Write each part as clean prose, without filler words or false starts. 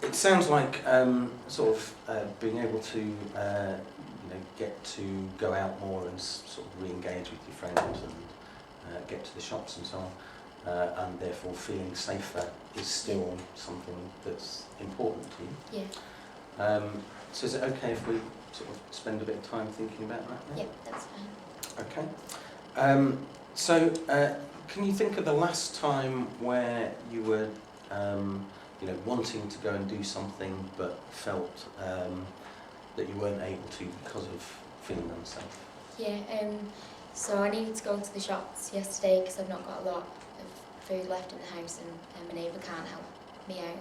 It sounds like sort of being able to get to go out more and sort of re-engage with your friends and get to the shops and so on, and therefore feeling safer is still something that's important to you. Yeah. So is it okay if we sort of spend a bit of time thinking about that now? Yeah, that's fine. Okay. So can you think of the last time where you were wanting to go and do something but felt that you weren't able to because of feeling unsafe? Yeah, so I needed to go to the shops yesterday because I've not got a lot of food left in the house, and my neighbour can't help me out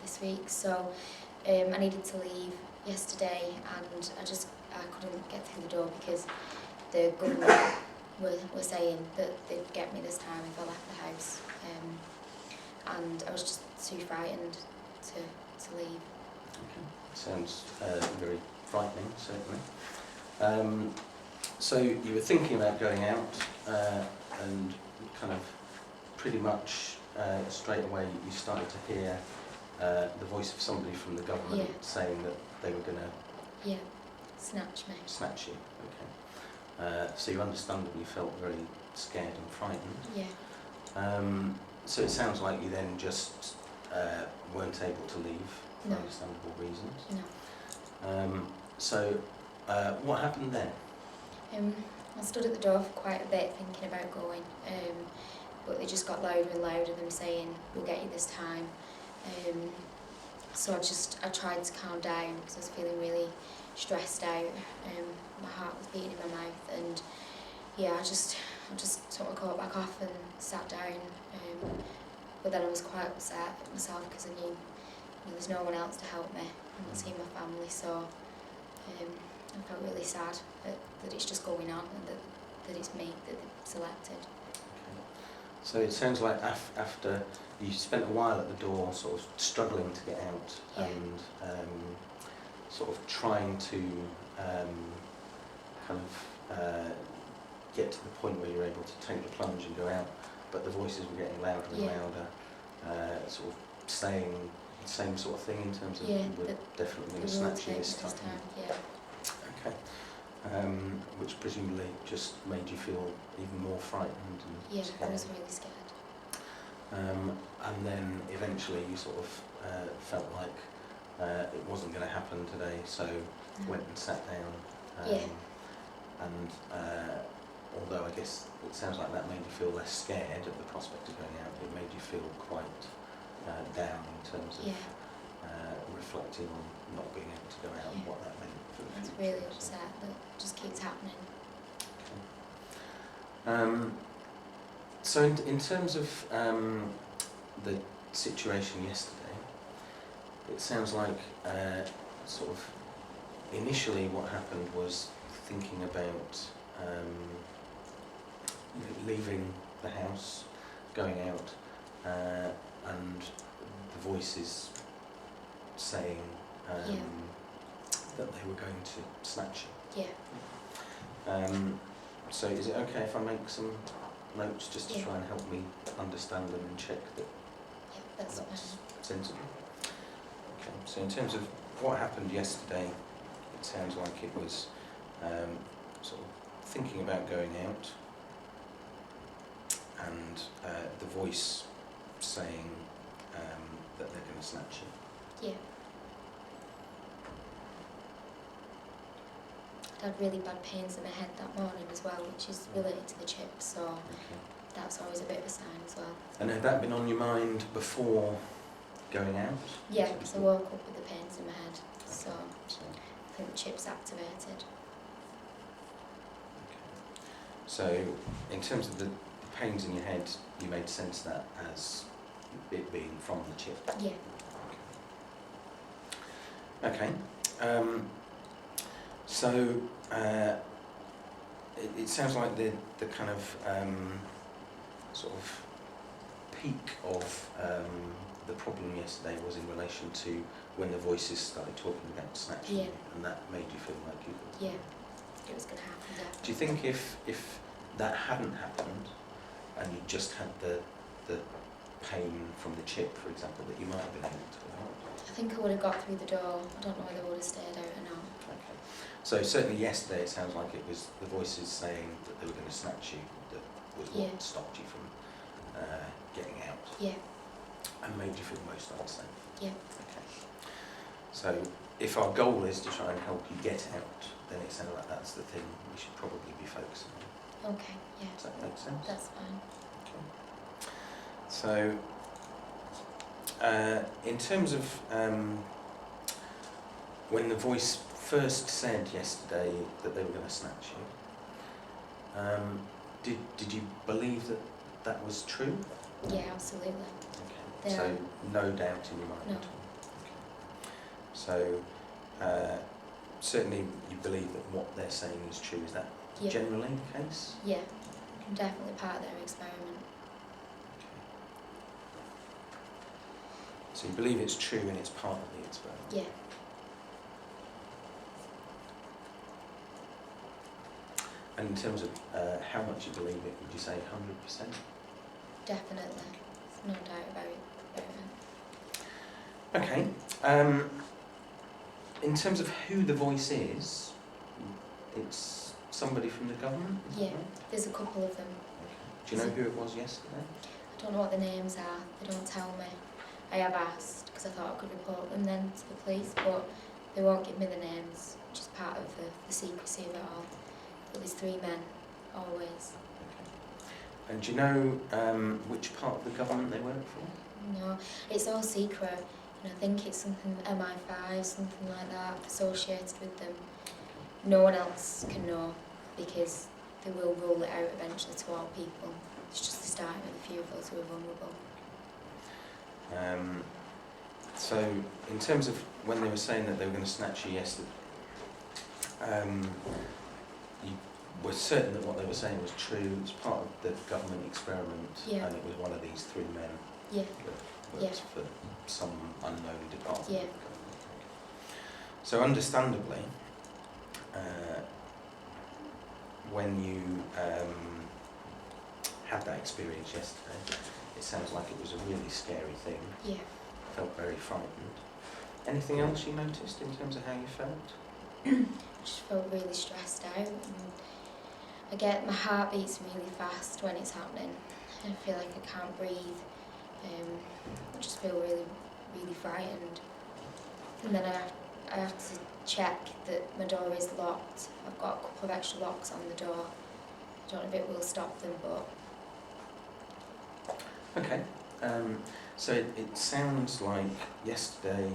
this week. So I needed to leave yesterday, and I couldn't get through the door because the government were saying that they'd get me this time if I left the house, and I was just too frightened to leave. Okay. Sounds very frightening, certainly. So you were thinking about going out, and kind of pretty much straight away you started to hear the voice of somebody from the government saying that they were going to snatch me. Snatch you. Okay. So you understandably felt very scared and frightened. Yeah. So it sounds like you then just weren't able to leave for understandable reasons. No. So what happened then? I stood at the door for quite a bit thinking about going, but they just got louder and louder, them saying, "We'll get you this time." So I tried to calm down because I was feeling really stressed out. My heart was beating in my mouth, and I just took my coat back off and sat down. But then I was quite upset at myself because I knew there was no one else to help me. I'm not seeing my family, so I felt really sad that it's just going on, and that it's me that they've selected. Okay. So it sounds like after you spent a while at the door sort of struggling to get out and sort of trying to get to the point where you're able to take the plunge and go out, but the voices were getting louder and louder, sort of saying the same sort of thing in terms of we're definitely going to snatch you this time. Okay. Which presumably just made you feel even more frightened and scared. I was really scared. And then eventually you sort of felt like it wasn't going to happen today, so went and sat down. And although I guess it sounds like that made you feel less scared at the prospect of going out, it made you feel quite down in terms of reflecting on not being able to go out and what that meant for the I was future. really upset that it just keeps happening. Okay. So in terms of the situation yesterday, it sounds like sort of initially what happened was thinking about leaving the house, going out, and the voices saying that they were going to snatch you. Yeah. So is it okay if I make some notes just to try and help me understand them and check that that's sensible? Okay, so in terms of what happened yesterday, it sounds like it was sort of thinking about going out and the voice saying that they're going to snatch you. Yeah. I had really bad pains in my head that morning as well, which is related to the chips, so that's always a bit of a sign as well. And had that been on your mind before going out? Yeah, because I woke up with the pains in my head, so I think the chips activated. Okay. So in terms of the pains in your head, you made sense of that as it being from the chip? Yeah. Okay. So it sounds like the kind of sort of peak of the problem yesterday was in relation to when the voices started talking about snatching you, and that made you feel like you could. Yeah, it was going to happen. Yeah. Do you think if that hadn't happened and you just had the pain from the chip, for example, that you might have been able to go out? think I would have got through the door. I don't know whether I would have stayed out or not. Okay. So certainly yesterday it sounds like it was the voices saying that they were going to snatch you that was what stopped you from getting out. Yeah. And made you feel most unsafe. Yeah. Okay. So if our goal is to try and help you get out, then it sounds like that's the thing we should probably be focusing on. Okay, yeah. Does that make sense? That's fine. Okay. So in terms of when the voice first said yesterday that they were going to snatch you, did you believe that that was true? Yeah, absolutely. Okay. So no doubt in your mind No. at all. Okay. So certainly you believe that what they're saying is true. Is that generally the case? Yeah, I'm definitely part of their experiment. So you believe it's true and it's part of the experiment? Yeah. And in terms of how much you believe it, would you say 100%? Definitely. There's no doubt about it. Okay. In terms of who the voice is, it's somebody from the government? Yeah, there's a couple of them. Okay. Do you know who it was yesterday? I don't know what the names are. They don't tell me. I have asked because I thought I could report them then to the police, but they won't give me the names, which is part of the secrecy of it all. But there's 3 men, always. Okay. And do you know which part of the government they work for? No, it's all secret. And I think it's something MI5, something like that, associated with them. No one else can know because they will rule it out eventually to all people. It's just the starting with a few of us who are vulnerable. So, in terms of when they were saying that they were going to snatch you yesterday, you were certain that what they were saying was true. It was part of the government experiment, and it was one of these 3 men that works for some unknown department. Yeah. So, understandably, when you had that experience yesterday, it sounds like it was a really scary thing. Yeah. Felt very frightened. Anything else you noticed in terms of how you felt? I just felt really stressed out. And my heart beats really fast when it's happening. I feel like I can't breathe. I just feel really, really frightened. And then I have to check that my door is locked. I've got a couple of extra locks on the door. I don't know if it will stop them, but... Okay. So it sounds like yesterday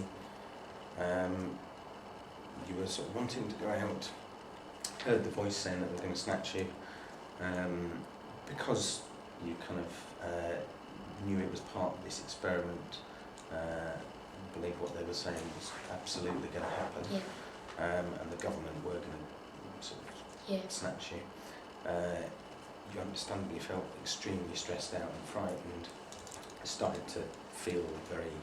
you were sort of wanting to go out, heard the voice saying that they're going to snatch you, because you kind of knew it was part of this experiment, believe what they were saying was absolutely going to happen, and the government were going to sort of snatch you. You understandably felt extremely stressed out and frightened, started to feel very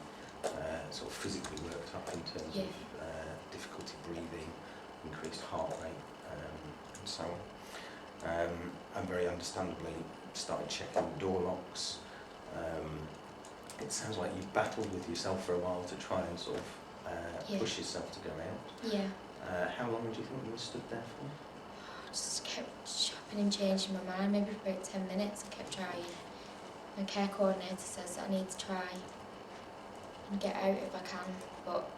sort of physically worked up in terms of difficulty breathing, increased heart rate, and so on. And very understandably started checking door locks. It sounds like you battled with yourself for a while to try and sort of push yourself to go out. Yeah. How long do you think you were stood there for? I just kept chopping and changing my mind, maybe for about 10 minutes. I kept trying. My care coordinator says that I need to try and get out if I can, but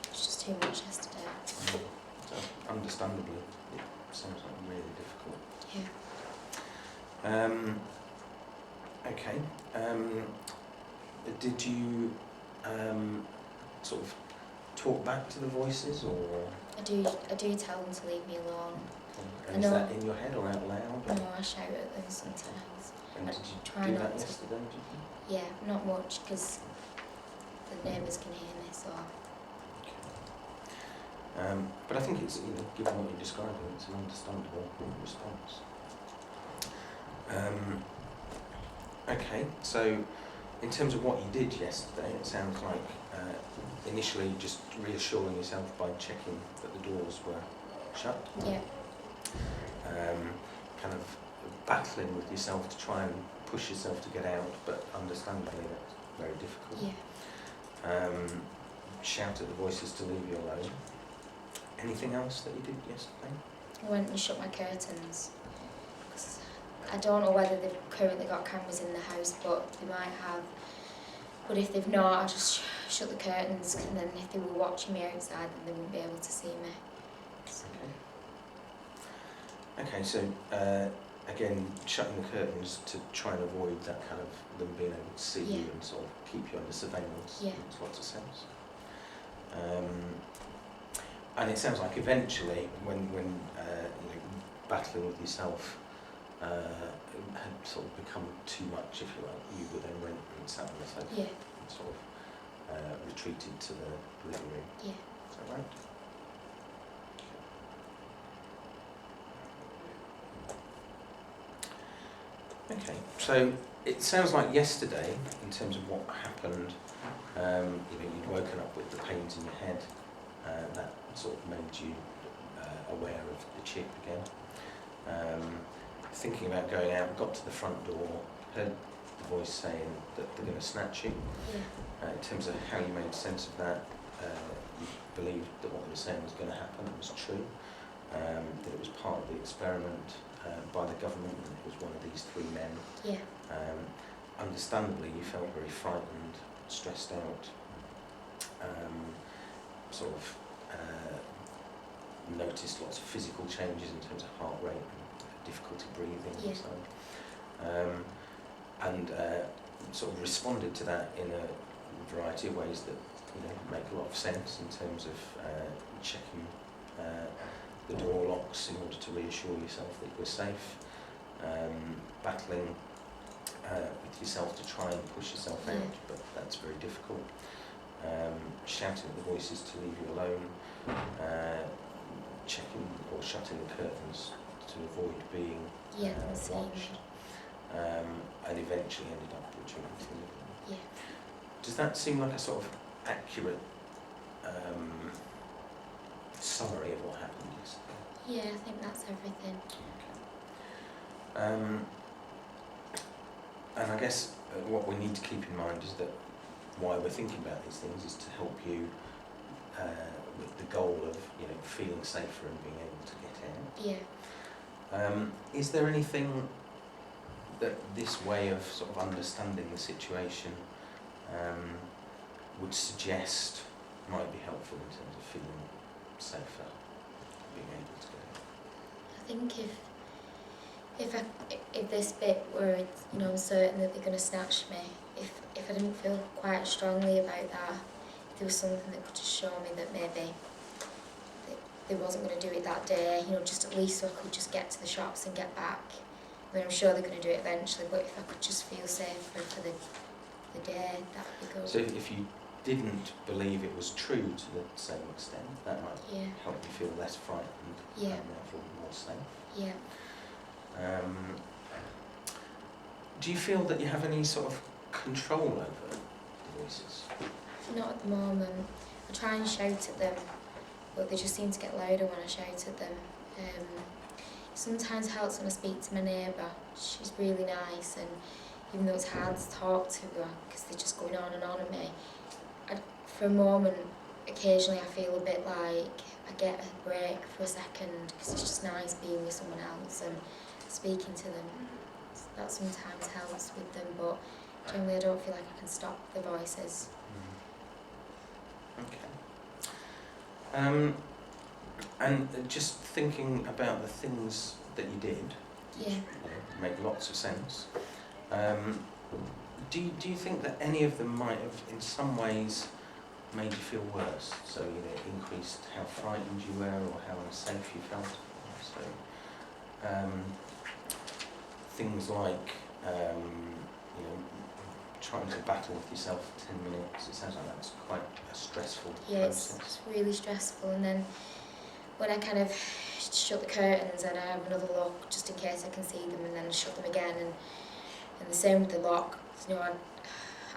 it's just too much yesterday. So, understandably, it sounds like really difficult. Yeah. Okay. Did you sort of talk back to the voices, or? I do tell them to leave me alone. And is that in your head or out loud? No, I shout at them sometimes. And did you try do not that to. yesterday, did you? Yeah, not much, because the neighbours can hear me, so... Okay. But I think it's, given what you're describing, it's an understandable response. Okay, so in terms of what you did yesterday, it sounds like initially just reassuring yourself by checking that the doors were shut. Yeah. Kind of battling with yourself to try and push yourself to get out, but understandably that's very difficult. Yeah. shout at the voices to leave you alone. Anything else that you did yesterday? I went and shut my curtains. 'Cause I don't know whether they've currently got cameras in the house, but they might have. But if they've not, I just shut the curtains, and then if they were watching me outside, then they wouldn't be able to see me. So. Okay, so again, shutting the curtains to try and avoid that kind of them being able to see you and sort of keep you under surveillance. Yeah. Makes lots of sense. And it sounds like eventually, when you know, battling with yourself had sort of become too much, if you like, you were then went and sat on the sofa and sort of retreated to the living room. Yeah. Is that right? Okay, so it sounds like yesterday, in terms of what happened, you know, you'd woken up with the pains in your head, that sort of made you aware of the chip again. Thinking about going out, got to the front door, heard the voice saying that they're going to snatch you. Yeah. In terms of how you made sense of that, you believed that what they were saying was going to happen, it was true, that it was part of the experiment by the government, and it was one of these three men. Yeah. Understandably, you felt very frightened, stressed out, sort of noticed lots of physical changes in terms of heart rate and difficulty breathing and so on. And sort of responded to that in a variety of ways that, you know, make a lot of sense in terms of checking the door locks in order to reassure yourself that you were safe, battling with yourself to try and push yourself out, but that's very difficult. Shouting at the voices to leave you alone, checking or shutting the curtains to avoid being watched, and eventually ended up retreating to the living room. Yeah. Does that seem like a sort of accurate summary of what happened yesterday? Yeah, I think that's everything. And I guess what we need to keep in mind is that why we're thinking about these things is to help you with the goal of, you know, feeling safer and being able to get out. Yeah. Is there anything that this way of sort of understanding the situation would suggest might be helpful in terms of feeling safer, being able to get out? I think if this bit where it's, you know, I'm certain that they're going to snatch me, if I didn't feel quite strongly about that, if there was something that could just show me that maybe they wasn't going to do it that day, you know, just at least so I could just get to the shops and get back. I mean, I'm sure they're going to do it eventually, but if I could just feel safer for the day, that would be good. So if you didn't believe it was true to the same extent, that might help you feel less frightened and therefore more safe. Yeah. Do you feel that you have any sort of control over the voices? Not at the moment. I try and shout at them, but they just seem to get louder when I shout at them. It sometimes helps when I speak to my neighbour. She's really nice, and even though it's hard to talk to her because they're just going on and on at me, for a moment, occasionally I feel a bit like I get a break for a second because it's just nice being with someone else and speaking to them. That sometimes helps with them, but generally I don't feel like I can stop the voices. Okay. And just thinking about the things that you did, which, you know, make lots of sense. Do you think that any of them might have, in some ways, made you feel worse? So, you know, increased how frightened you were or how unsafe you felt? So, things like, you know, trying to battle with yourself for 10 minutes, it sounds like that's quite a stressful process. It's really stressful, and then when I kind of shut the curtains and I have another look just in case I can see them, and then shut them again, and the same with the lock. You know,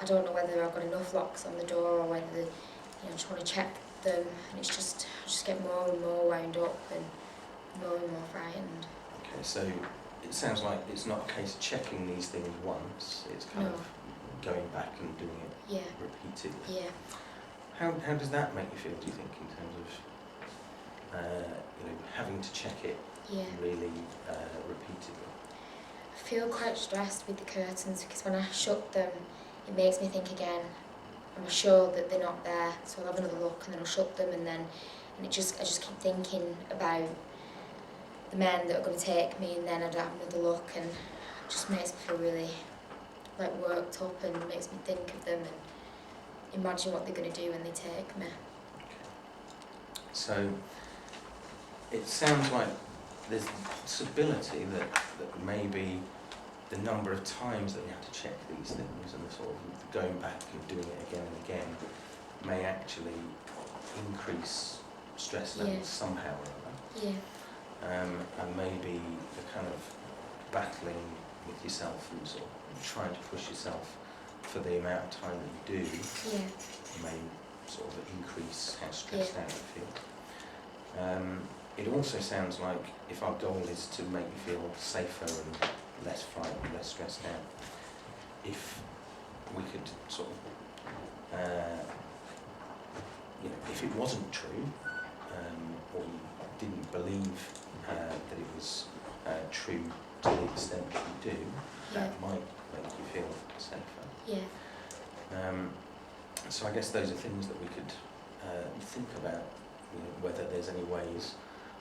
I don't know whether I've got enough locks on the door or whether, you know, I just want to check them, and it's just, I just get more and more wound up and more frightened. Okay, so it sounds like it's not a case of checking these things once, it's kind of going back and doing it Yeah. repeatedly. Yeah. How does that make you feel, do you think, in terms of having to check it Yeah. really repeatedly? I feel quite stressed with the curtains because when I shut them, it makes me think again, am I sure that they're not there? So I'll have another look and then I'll shut them and I just keep thinking about the men that are going to take me, and then I'd have another look, and it just makes me feel really like worked up and makes me think of them and imagine what they're going to do when they take me. So it sounds like there's the possibility that maybe the number of times that you have to check these things and the sort of going back and doing it again and again may actually increase stress levels somehow or other. Yeah. And maybe the kind of battling with yourself and sort of trying to push yourself for the amount of time that you do may sort of increase how stressed out you feel. It also sounds like if our goal is to make you feel safer and less frightened, less stressed out, if we could sort of, if it wasn't true, or you didn't believe that it was true to the extent that you do, that might make you feel safer. Yeah. So I guess those are things that we could think about, whether there's any ways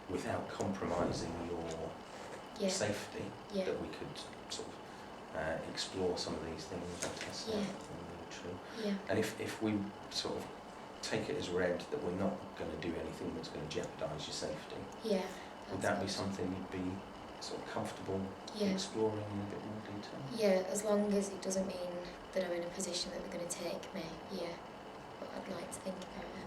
without compromising your safety that we could sort of explore some of these things and test out whether they're true. Yeah. And if we sort of take it as read that we're not going to do anything that's going to jeopardise your safety, would that be something you'd be sort of comfortable exploring in a bit more detail? Yeah, as long as it doesn't mean that I'm in a position that they're going to take me, but I'd like to think